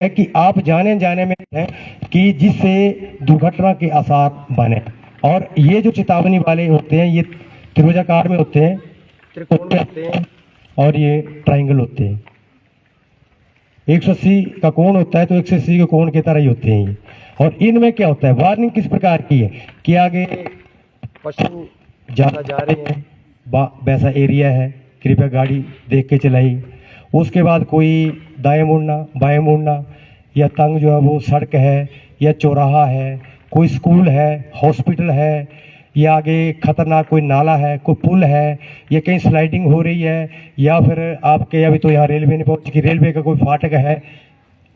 है कि आप जाने जाने में है कि जिससे दुर्घटना के आसार बने। और ये जो चेतावनी वाले होते हैं ये त्रिभुजाकार में होते हैं, त्रिकोण में होते हैं और ये ट्रायंगल होते हैं। 180 का कोण होता है तो 180 के कोण की तरह ही होते हैं ये। और इनमें क्या होता है, वार्निंग किस प्रकार की है कि आगे पशु ज़्यादा जा रहे हैं, वैसा एरिया है, कृपया गाड़ी देख के चलाइए। उसके बाद कोई दाएं मुड़ना बाएं मुड़ना, या तंग जो है वो सड़क है या चौराहा है, कोई स्कूल है, हॉस्पिटल है, या आगे खतरनाक कोई नाला है, कोई पुल है, या कहीं स्लाइडिंग हो रही है, या फिर आपके अभी तो यहाँ रेलवे नहीं पहुंची कि रेलवे का कोई फाटक है,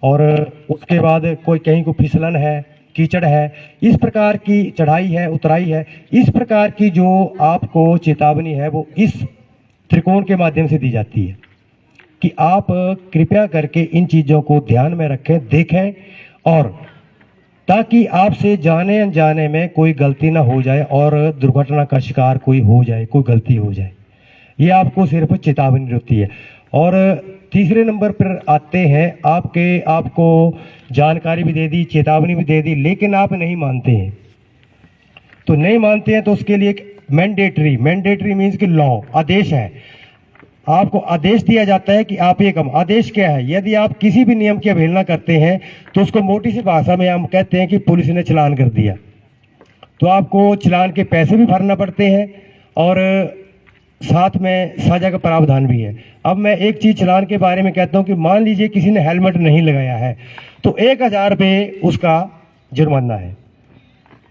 और उसके बाद कोई कहीं को फिसलन है, कीचड़ है, इस प्रकार की चढ़ाई है, उतराई है, इस प्रकार की जो आपको चेतावनी है वो इस त्रिकोण के माध्यम से दी जाती है कि आप कृपया करके इन चीजों को ध्यान में रखें, देखें, और ताकि आपसे जाने अनजाने में कोई गलती ना हो जाए और दुर्घटना का शिकार कोई हो जाए, कोई गलती हो जाए। ये आपको सिर्फ चेतावनी होती है। और तीसरे नंबर पर आते हैं, आपको जानकारी भी दे दी, चेतावनी भी दे दी, लेकिन आप नहीं मानते हैं। तो नहीं मानते हैं तो उसके लिए एक मैंडेटरी मीन्स कि लॉ, आदेश है। आपको आदेश दिया जाता है कि आप ये कम। आदेश क्या है, यदि आप किसी भी नियम की अवहेलना करते हैं तो उसको मोटी सी भाषा में हम कहते हैं कि पुलिस ने चालान कर दिया, तो आपको चालान के पैसे भी भरना पड़ते हैं और साथ में सजा का प्रावधान भी है। अब मैं एक चीज चालान के बारे में कहता हूं कि मान लीजिए किसी ने हेलमेट नहीं लगाया है तो 1000 रुपये उसका जुर्माना है।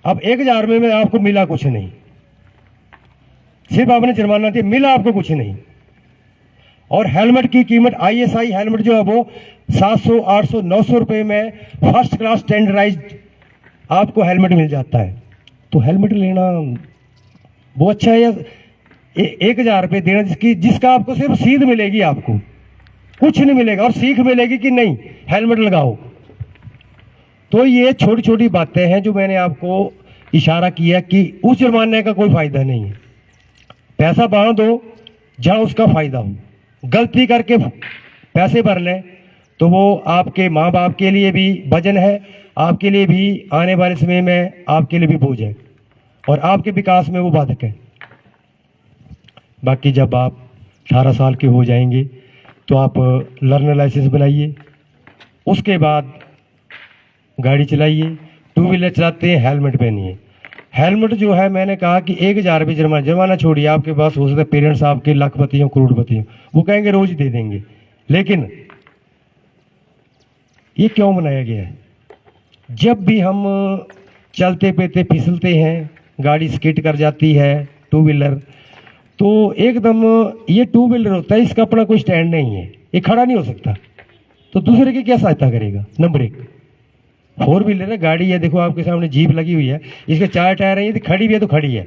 अब 1000 में आपको मिला कुछ नहीं, सिर्फ आपने जुर्माना दिया, मिला आपको कुछ नहीं। और हेलमेट की कीमत ISI हेलमेट जो है वो 700, 800, 900 रुपए में फर्स्ट क्लास स्टैंडर्डाइज्ड आपको हेलमेट मिल जाता है। तो हेलमेट लेना वो अच्छा है या 1000 रुपये देना जिसका आपको सिर्फ सीध मिलेगी, आपको कुछ नहीं मिलेगा, और सीख मिलेगी कि नहीं हेलमेट लगाओ। तो ये छोटी छोटी बातें हैं जो मैंने आपको इशारा किया कि उस जुर्माने का कोई फायदा नहीं है। पैसा बांध दो जहां उसका फायदा हो। गलती करके पैसे भर लें तो वो आपके माँ बाप के लिए भी वजन है, आपके लिए भी आने वाले समय में आपके लिए भी बोझ है, और आपके विकास में वो बाधक है। बाकी जब आप 18 साल के हो जाएंगे तो आप लर्नर लाइसेंस बनाइए, उसके बाद गाड़ी चलाइए। टू व्हीलर चलाते हैं हेलमेट पहनिए। हेलमेट जो है, मैंने कहा कि 1000 रुपये जुर्माना छोड़िए, आपके पास हो सकता है पेरेंट्स आपके लाखपति हो, करोड़पति हो, वो कहेंगे रोज दे देंगे। लेकिन ये क्यों बनाया गया है, जब भी हम चलते फिरते फिसलते हैं, गाड़ी स्किड कर जाती है टू व्हीलर, तो एकदम ये टू व्हीलर होता है, इसका अपना कोई स्टैंड नहीं है, ये खड़ा नहीं हो सकता, तो दूसरे की क्या सहायता करेगा। नंबर 1। 4 व्हीलर है, गाड़ी है, देखो आपके सामने जीप लगी हुई है, इसके 4 टायर हैं, यदि खड़ी भी है तो खड़ी है।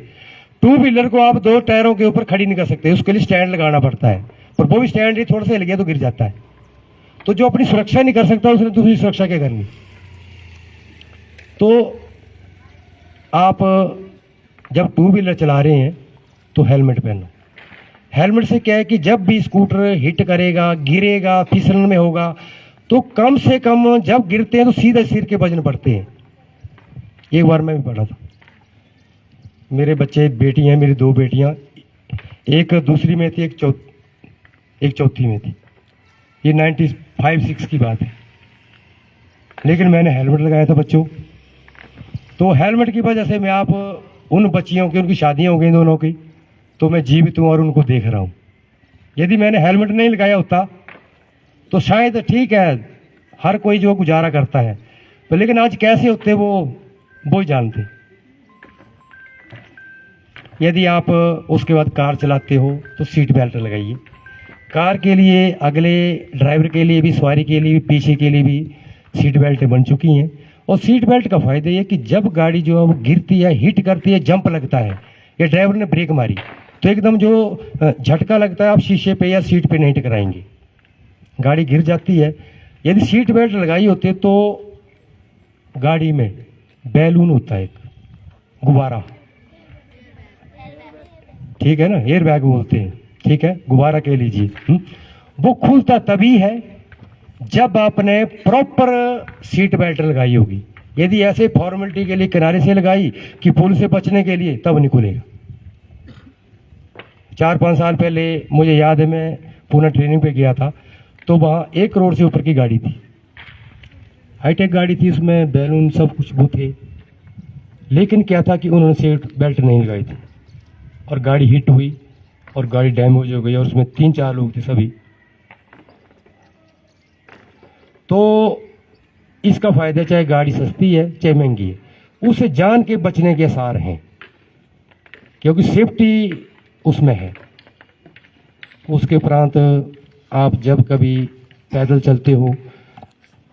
टू व्हीलर को आप 2 टायरों के ऊपर खड़ी नहीं कर सकते, उसके लिए स्टैंड लगाना पड़ता है, पर वो भी स्टैंड थोड़ा सा हिल गया तो गिर जाता है। तो जो अपनी सुरक्षा नहीं कर सकता उसने दूसरी सुरक्षा क्या करनी। तो आप जब टू व्हीलर चला रहे हैं तो हेलमेट पहनो। हेलमेट से क्या है कि जब भी स्कूटर हिट करेगा, गिरेगा, फिसलन में होगा, तो कम से कम जब गिरते हैं तो सीधे सिर के वजन पड़ते हैं। एक बार मैं भी पढ़ा था, मेरे बच्चे, बेटी हैं मेरी, 2 बेटियां, एक दूसरी में थी, एक चौथी में थी। ये 95-6 की बात है, लेकिन मैंने हेलमेट लगाया था बच्चों। तो हेलमेट की वजह से मैं आप उन बच्चियों की, उनकी शादियां हो गई दोनों की, तो मैं जीवित हूं और उनको देख रहा हूं। यदि मैंने हेलमेट नहीं लगाया होता तो शायद ठीक है, हर कोई जो गुजारा करता है, तो लेकिन आज कैसे होते वो ही जानते। यदि आप उसके बाद कार चलाते हो तो सीट बेल्ट लगाइए। कार के लिए, अगले ड्राइवर के लिए भी, सवारी के लिए भी, पीछे के लिए भी सीट बेल्ट बन चुकी हैं। और सीट बेल्ट का फायदा ये कि जब गाड़ी जो है वो गिरती है, हिट करती है, जंप लगता है, या ड्राइवर ने ब्रेक मारी, तो एकदम जो झटका लगता है आप शीशे पे या सीट पे नहीं टकराएंगे, गाड़ी गिर जाती है। यदि सीट बेल्ट लगाई होती है तो गाड़ी में बैलून होता है, एक गुब्बारा, ठीक है ना, एयर बैग बोलते हैं, ठीक है, गुब्बारा कह लीजिए। वो खुलता तभी है जब आपने प्रॉपर सीट बेल्ट लगाई होगी। यदि ऐसे फॉर्मेलिटी के लिए किनारे से लगाई कि पुल से बचने के लिए, तब नहीं खुलेगा। 4-5 साल पहले मुझे याद है, मैं पूना ट्रेनिंग पे गया था, तो वहाँ 1 करोड़ से ऊपर की गाड़ी थी, हाईटेक गाड़ी थी, उसमें बैलून सब कुछ वो थे, लेकिन क्या था कि उन्होंने सीट बेल्ट नहीं लगाई थी और गाड़ी हिट हुई और गाड़ी डैमेज हो गई और उसमें 3-4 लोग थे सभी। तो इसका फायदा, चाहे गाड़ी सस्ती है चाहे महंगी है, उसे जान के बचने के आसार हैं, क्योंकि सेफ्टी उसमें है। उसके उपरांत आप जब कभी पैदल चलते हो,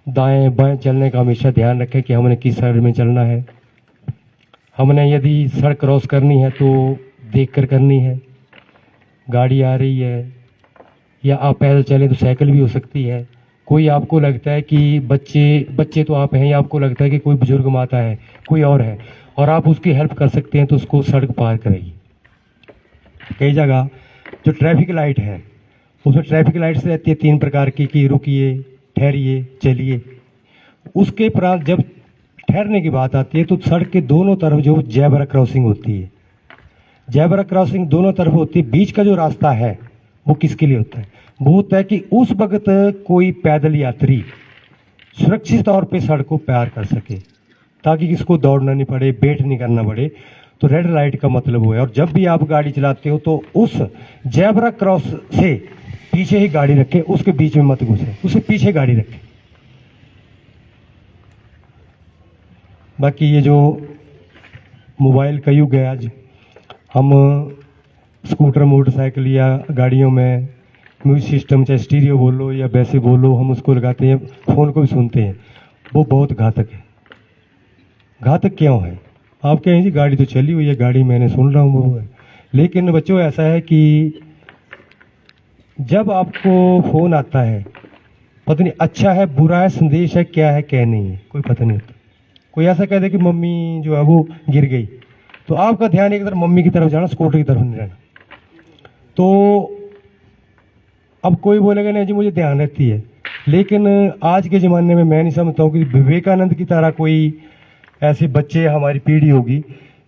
दाएं बाएं चलने का हमेशा ध्यान रखें कि हमने किस साइड में चलना है। हमने यदि सड़क क्रॉस करनी है तो देख कर करनी है, गाड़ी आ रही है, या आप पैदल चलें तो साइकिल भी हो सकती है। कोई आपको लगता है कि बच्चे तो आप हैं, या आपको लगता है कि कोई बुजुर्ग माता है, कोई और है, और आप उसकी हेल्प कर सकते हैं, तो उसको सड़क पार कराइए। कई जगह जो ट्रैफिक लाइट है, उसमें ट्रैफिक लाइट्स रहती है 3 प्रकार की, कि रुकिए, ठहरिए, चलिए। उसके उपरांत जब ठहरने की बात आती है तो सड़क के दोनों तरफ जो जेब्रा क्रॉसिंग होती है, जेब्रा क्रॉसिंग दोनों तरफ होती है, बीच का जो रास्ता है वो किसके लिए होता है? वो होता है कि उस वक्त कोई पैदल यात्री सुरक्षित तौर पे सड़क को पार कर सके, ताकि किसको दौड़ना नहीं पड़े, वेट नहीं करना पड़े। तो रेड लाइट का मतलब वो है। और जब भी आप गाड़ी चलाते हो तो उस जेब्रा क्रॉस से पीछे ही गाड़ी रखें, उसके बीच में मत घुसे, उससे पीछे गाड़ी रखें। बाकी ये जो मोबाइल का युग है आज, हम स्कूटर, मोटरसाइकिल या गाड़ियों में म्यूजिक सिस्टम, चाहे स्टीरियो बोलो या वैसे बोलो, हम उसको लगाते हैं, फ़ोन को भी सुनते हैं। वो बहुत घातक है। घातक क्यों है? आप कहें जी गाड़ी तो चली हुई है, गाड़ी मैंने सुन रहा हूँ वो है, लेकिन बच्चों ऐसा है कि जब आपको फ़ोन आता है, पता नहीं अच्छा है बुरा है, संदेश है, क्या है क्या नहीं है, कोई पता नहीं होता। कोई ऐसा कह दे कि मम्मी जो है वो गिर गई, तो आपका ध्यान एक तरफ मम्मी की तरफ जाना, स्कूटर की तरफ नहीं रहना। तो अब कोई बोलेगा नहीं जी मुझे ध्यान रहती है, लेकिन आज के ज़माने में मैं नहीं समझता हूँ कि विवेकानंद की तरह कोई ऐसे बच्चे, हमारी पीढ़ी होगी।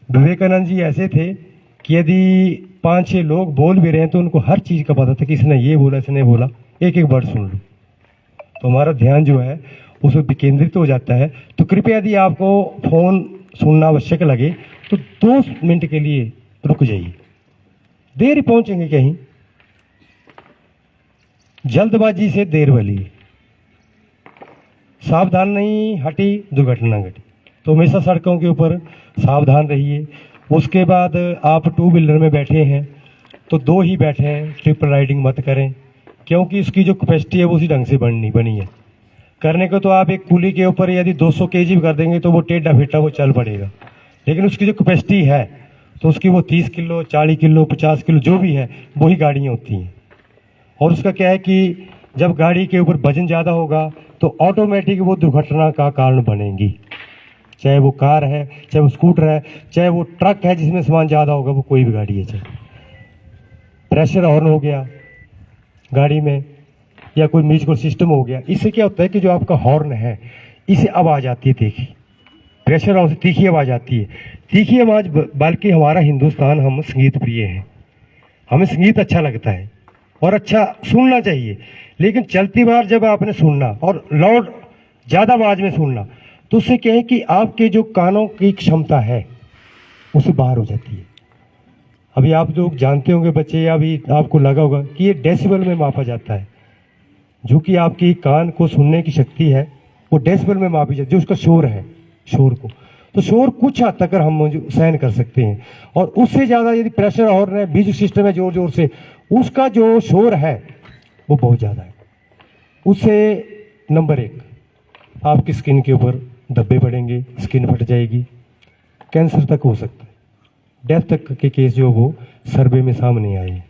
विवेकानंद जी ऐसे थे कि यदि 5-6 लोग बोल भी रहे हैं तो उनको हर चीज़ का पता था कि इसने ये बोला, इसने बोला, एक एक वर्ड सुन लो। तो हमारा ध्यान जो है उस पर विकेंद्रित हो जाता है। तो कृपया यदि आपको फ़ोन सुनना आवश्यक लगे तो 2 मिनट के लिए रुक जाइए, देर ही पहुंचेंगे कहीं, जल्दबाजी से देर भली, सावधान नहीं हटी दुर्घटना घटी। तो हमेशा सड़कों के ऊपर सावधान रहिए। उसके बाद आप 2 व्हीलर में बैठे हैं तो 2 ही बैठे हैं, ट्रिपल राइडिंग मत करें, क्योंकि उसकी जो कैपेसिटी है वो उसी ढंग से बनी है। करने को तो आप एक पुली के ऊपर यदि 200 kg कर देंगे तो वो टेढ़ा फेटा वो चल पड़ेगा, लेकिन उसकी जो कैपेसिटी है तो उसकी वो 30 किलो, 40 किलो, 50 किलो जो भी है वही गाड़ियाँ होती हैं। और उसका क्या है कि जब गाड़ी के ऊपर वजन ज़्यादा होगा तो ऑटोमेटिक वो दुर्घटना का कारण बनेगी। चाहे वो कार है, चाहे वो स्कूटर है, चाहे वो ट्रक है जिसमें सामान ज़्यादा होगा, वो कोई भी गाड़ी है। चाहे प्रेशर हॉर्न हो गया गाड़ी में, या कोई म्यूजिकल सिस्टम हो गया, इससे क्या होता है कि जो आपका हॉर्न है इसे आवाज़ आती है तीखी, प्रेशर हॉर्न से तीखी आवाज़ आती है। तीखी आवाज़, बल्कि हमारा हिंदुस्तान, हम संगीत प्रिय हैं, हमें संगीत अच्छा लगता है और अच्छा सुनना चाहिए, लेकिन चलती बार जब आपने सुनना और लाउड ज़्यादा आवाज़ में सुनना, तो उससे क्या है कि आपके जो कानों की क्षमता है उससे बाहर हो जाती है। अभी आप लोग जानते होंगे बच्चे, या अभी आपको लगा होगा कि ये डेसिबल में मापा जाता है, जो कि आपकी कान को सुनने की शक्ति है वो डेसिबल में मापी जाती है, जो उसका शोर है, शोर को। तो शोर कुछ हद तक हम सहन कर सकते हैं, और उससे ज़्यादा यदि प्रेशर और म्यूजिक सिस्टम है जोर जोर से, उसका जो शोर है वो बहुत ज़्यादा है। उससे नंबर 1 आपकी स्किन के ऊपर धब्बे पड़ेंगे, स्किन फट जाएगी, कैंसर तक हो सकता है, डेथ तक के केस जो वो सर्वे में सामने आए।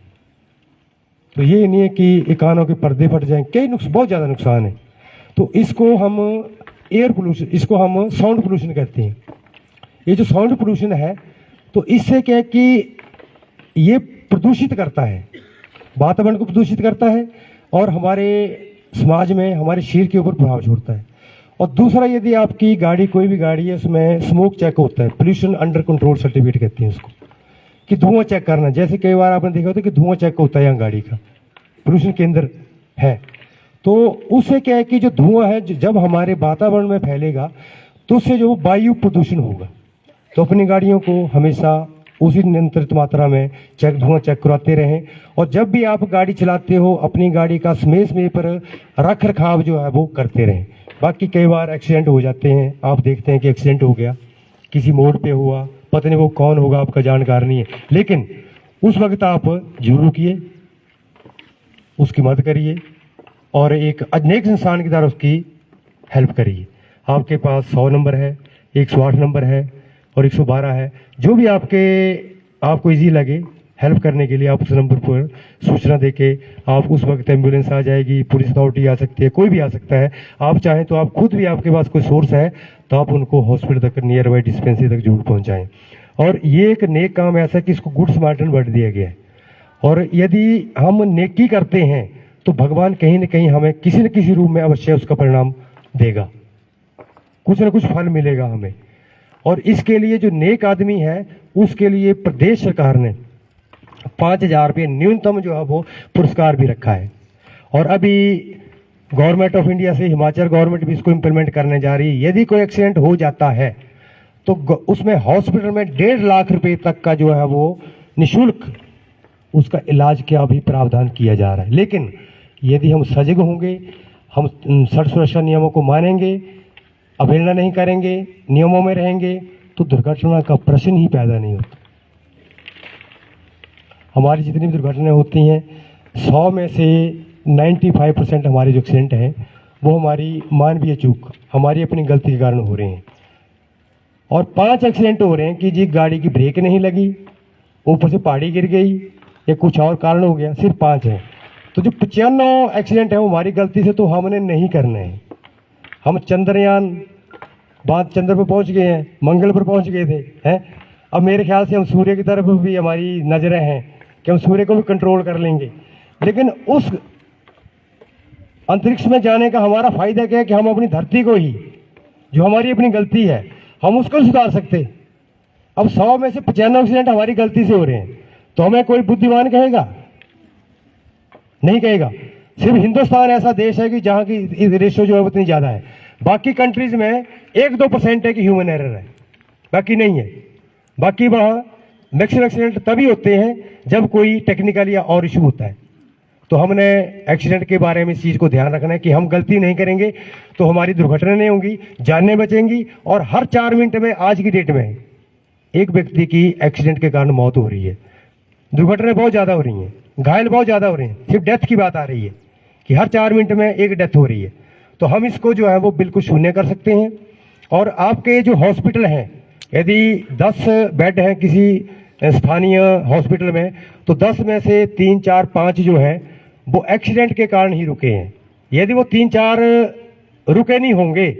तो ये नहीं है कि कानों के पर्दे फट जाएं, कई बहुत ज़्यादा नुकसान है। तो इसको हम एयर पोल्यूशन, इसको हम साउंड पोल्यूशन कहते हैं। ये जो साउंड पोल्यूशन है, तो इससे क्या है कि ये प्रदूषित करता है, वातावरण को प्रदूषित करता है, और हमारे समाज में हमारे शरीर के ऊपर प्रभाव छोड़ता है। और दूसरा, यदि आपकी गाड़ी, कोई भी गाड़ी है, उसमें स्मोक चेक होता है, पोल्यूशन अंडर कंट्रोल सर्टिफिकेट कहते हैं उसको, कि धुआं चेक करना। जैसे कई बार आपने देखा होता है कि धुआं चेक होता है यहाँ गाड़ी का, पोल्यूशन केंद्र है, तो उससे क्या है कि जो धुआं है जब हमारे वातावरण में फैलेगा तो उससे जो वायु प्रदूषण होगा। तो अपनी गाड़ियों को हमेशा उसी नियंत्रित मात्रा में धुआं चेक करवाते रहें। और जब भी आप गाड़ी चलाते हो, अपनी गाड़ी का समय समय पर रख रखाव जो है वो करते रहें। बाकी कई बार एक्सीडेंट हो जाते हैं, आप देखते हैं कि एक्सीडेंट हो गया, किसी मोड़ पे हुआ, पता नहीं वो कौन होगा, आपका जानकार नहीं है, लेकिन उस वक्त आप जरूर रुकिए, उसकी मदद करिए और एक अनेक इंसान की तरह उसकी हेल्प करिए। आपके पास 100 नंबर है, 108 नंबर है और 112 है, जो भी आपको इजी लगे हेल्प करने के लिए आप उस नंबर पर सूचना देके आप उस वक्त एम्बुलेंस आ जाएगी, पुलिस अथॉरिटी आ सकती है, कोई भी आ सकता है। आप चाहें तो आप खुद भी, आपके पास कोई सोर्स है तो आप उनको हॉस्पिटल तक, नियर बाई डिस्पेंसरी तक जरूर पहुंचाएं। और ये एक नेक काम ऐसा है कि इसको गुड स्मार्टन वर्ड दिया गया है। और यदि हम नेकी करते हैं तो भगवान कहीं न कहीं हमें किसी न किसी रूप में अवश्य उसका परिणाम देगा, कुछ न कुछ फल मिलेगा हमें। और इसके लिए जो नेक आदमी है उसके लिए प्रदेश सरकार ने 5,000 रुपये न्यूनतम जो है वो पुरस्कार भी रखा है। और अभी गवर्नमेंट ऑफ इंडिया से हिमाचल गवर्नमेंट भी इसको इम्प्लीमेंट करने जा रही है। यदि कोई एक्सीडेंट हो जाता है तो उसमें हॉस्पिटल में 1.5 लाख रुपए तक का जो है वो निःशुल्क उसका इलाज का भी प्रावधान किया जा रहा है। लेकिन यदि हम सजग होंगे, हम सड़क सुरक्षा नियमों को मानेंगे, अवहेलना नहीं करेंगे, नियमों में रहेंगे, तो दुर्घटना का प्रश्न ही पैदा नहीं होता। हमारी जितनी भी दुर्घटनाएं होती हैं 100 में से 95% हमारे जो एक्सीडेंट हैं वो हमारी मानवीय चूक, हमारी अपनी गलती के कारण हो रहे हैं। और 5 एक्सीडेंट हो रहे हैं कि जी गाड़ी की ब्रेक नहीं लगी, ऊपर से पहाड़ी गिर गई या कुछ और कारण हो गया, सिर्फ 5 है। तो जो 95 एक्सीडेंट है वो हमारी गलती से तो हमने नहीं करने हैं। हम चंद्रयान बाद चंद्र पर पहुंच गए हैं, मंगल पर पहुंच गए थे हैं। अब मेरे ख्याल से हम सूर्य की तरफ भी हमारी नजरें हैं कि हम सूर्य को भी कंट्रोल कर लेंगे। लेकिन उस अंतरिक्ष में जाने का हमारा फायदा क्या है कि हम अपनी धरती को ही, जो हमारी अपनी गलती है, हम उसको सुधार सकते। अब 100 में से 95 एक्सीडेंट हमारी गलती से हो रहे हैं, तो हमें कोई बुद्धिमान कहेगा? नहीं कहेगा। सिर्फ हिंदुस्तान ऐसा देश है कि जहां की रेशियो जो है उतनी ज्यादा है। बाकी कंट्रीज में 1-2% है कि ह्यूमन एरर है, बाकी नहीं है। बाकी वहां मैक्सिमम एक्सीडेंट तभी होते हैं जब कोई टेक्निकल या और इशू होता है। तो हमने एक्सीडेंट के बारे में इस चीज को ध्यान रखना है कि हम गलती नहीं करेंगे तो हमारी दुर्घटना नहीं होंगी, जानें बचेंगी। और हर 4 मिनट में आज की डेट में एक व्यक्ति की एक्सीडेंट के कारण मौत हो रही है। दुर्घटनाएं बहुत ज्यादा हो रही हैं, घायल बहुत ज्यादा हो रहे हैं, सिर्फ डेथ की बात आ रही है कि हर 4 मिनट में एक डेथ हो रही है। तो हम इसको जो है वो बिल्कुल शून्य कर सकते हैं। और आपके जो हॉस्पिटल हैं, यदि 10 बेड हैं किसी स्थानीय हॉस्पिटल में, तो 10 में से 3, 4, 5 जो है वो एक्सीडेंट के कारण ही रुके हैं। यदि वो 3, 4 रुके नहीं होंगे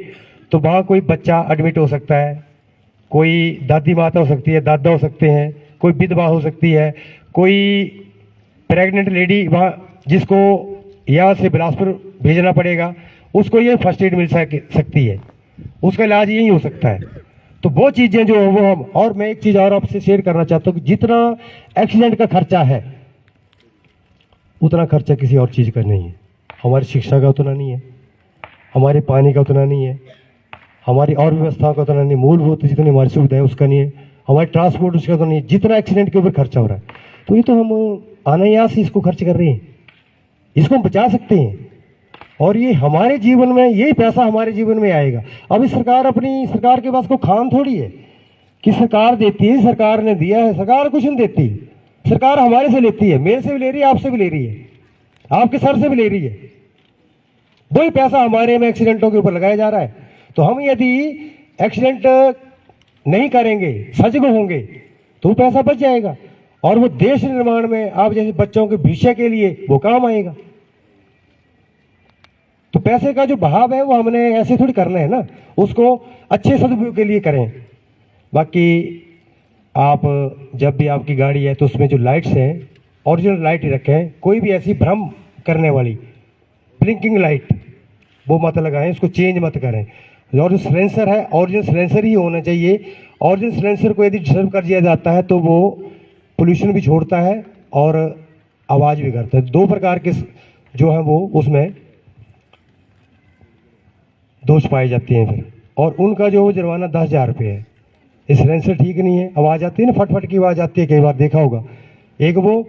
तो वहां कोई बच्चा एडमिट हो सकता है, कोई दादी माता हो सकती है, दादा हो सकते हैं, कोई विधवा हो सकती है, कोई प्रेग्नेंट लेडी वहां जिसको यहाँ से बिलासपुर भेजना पड़ेगा, उसको ये फर्स्ट एड मिल सकती है, उसका इलाज यही हो सकता है। तो वो चीजें जो है वो हम, और मैं एक चीज और आपसे शेयर करना चाहता हूँ कि जितना एक्सीडेंट का खर्चा है उतना खर्चा किसी और चीज का नहीं है। हमारी शिक्षा का उतना नहीं है, हमारे पानी का उतना नहीं है, हमारी और व्यवस्थाओं का उतना नहीं, मूलभूत जितनी हमारी सुविधा है उसका नहीं है, हमारे ट्रांसपोर्ट उसका उतना नहीं है, जितना एक्सीडेंट के ऊपर खर्चा हो रहा है। तो ये तो हम अनायास ही इसको खर्च कर रहे हैं, इसको हम बचा सकते हैं। और ये हमारे जीवन में, यही पैसा हमारे जीवन में आएगा। अभी सरकार के पास कोई खान थोड़ी है कि सरकार देती है, सरकार ने दिया है, सरकार कुछ नहीं देती। सरकार हमारे से लेती है, मेरे से भी ले रही है, आपसे भी ले रही है, आपके सर से भी ले रही है। वही पैसा हमारे में एक्सीडेंटों के ऊपर लगाया जा रहा है। तो हम यदि एक्सीडेंट नहीं करेंगे, सजग होंगे, तो पैसा बच जाएगा और वो देश निर्माण में आप जैसे बच्चों के भविष्य के लिए वो काम आएगा। तो पैसे का जो बहाव है वो हमने ऐसे थोड़ी करना है ना, उसको अच्छे सदुपयोग के लिए करें। बाकी आप जब भी आपकी गाड़ी है तो उसमें जो लाइट्स हैं ओरिजिनल लाइट ही रखें, कोई भी ऐसी भ्रम करने वाली ब्लिंकिंग लाइट वो मत लगाएं, इसको चेंज मत करें। और जो सिलेंसर है ओरिजिनल सिलेंसर ही होना चाहिए। ओरिजिनल सिलेंसर को यदि डिस्टर्ब कर दिया जाता है तो वो पोल्यूशन भी छोड़ता है और आवाज़ भी करता है। 2 प्रकार के जो है वो उसमें दोष पाए जाते हैं फिर, और उनका जो जुर्माना 10,000 रुपये है। ये सिलेंसर ठीक नहीं है, आवाज़ आती है ना, फट की आवाज़ आती है, कई बार देखा होगा। एक वो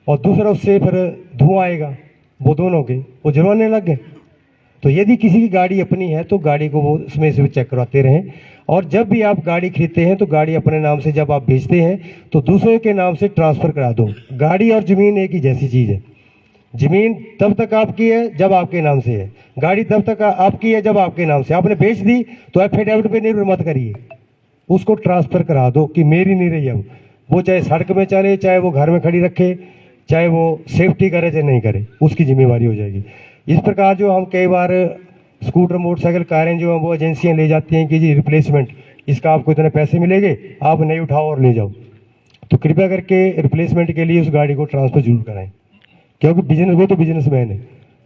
और दूसरा उससे फिर धुआं आएगा, वो दोनों के वो जुर्माने लग गए। तो यदि किसी की गाड़ी अपनी है तो गाड़ी को वो उसमें से चेक करवाते रहें। और जब भी आप गाड़ी खरीदते हैं तो गाड़ी अपने नाम से जब आप बेचते हैं तो दूसरे के नाम से ट्रांसफ़र करा दो। गाड़ी और ज़मीन एक ही जैसी चीज़ है। ज़मीन तब तक आपकी है जब आपके नाम से है, गाड़ी तब तक आपकी है जब आपके नाम से। आपने बेच दी तो एफिडेविट पे निर्भर मत करिए, उसको ट्रांसफ़र करा दो कि मेरी नहीं रही अब। वो चाहे सड़क में चले, चाहे वो घर में खड़ी रखे, चाहे वो सेफ्टी करे चाहे नहीं करे, उसकी जिम्मेवारी हो जाएगी। इस प्रकार जो हम कई बार स्कूटर मोटरसाइकिल कारें जो हैं वो एजेंसियां ले जाती हैं कि जी रिप्लेसमेंट, इसका आपको इतने पैसे मिलेंगे, आप नहीं उठाओ और ले जाओ। तो कृपया करके रिप्लेसमेंट के लिए उस गाड़ी को ट्रांसफ़र जरूर कराएं, क्योंकि बिजनेस वो तो बिजनेसमैन है,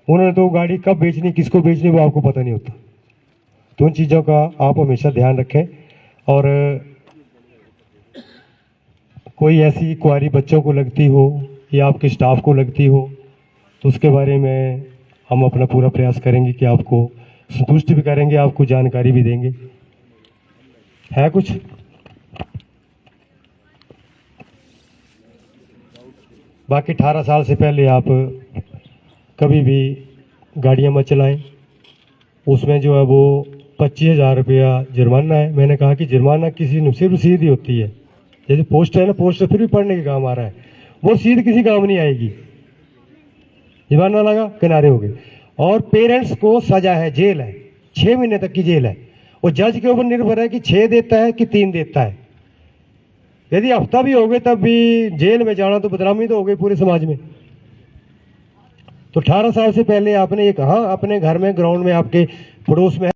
उन्होंने तो गाड़ी कब बेचनी किसको बेचनी वो आपको पता नहीं होता। तो उन चीज़ों का आप हमेशा ध्यान रखें। और कोई ऐसी क्वारी बच्चों को लगती हो या आपके स्टाफ को लगती हो तो उसके बारे में हम अपना पूरा प्रयास करेंगे कि आपको संतुष्ट भी करेंगे, आपको जानकारी भी देंगे। है कुछ? बाकी 18 साल से पहले आप कभी भी गाड़ियां मत चलाएं। उसमें जो है वो 25,000 रुपया जुर्माना है। मैंने कहा कि जुर्माना किसी सिर्फ रसीद ही होती है, जैसे पोस्ट है ना, पोस्ट फिर भी पढ़ने के काम आ रहा है, वो रसीद किसी काम नहीं आएगी। जुर्माना लगा, किनारे हो गए। और पेरेंट्स को सजा है, जेल है, 6 महीने तक की जेल है। वो जज के ऊपर निर्भर है कि 6 देता है कि 3 देता है। यदि हफ्ता भी हो गए तब भी जेल में जाना तो बदनामी तो हो गई पूरे समाज में। तो 18 साल से पहले आपने ये कहा अपने घर में ग्राउंड में आपके पड़ोस में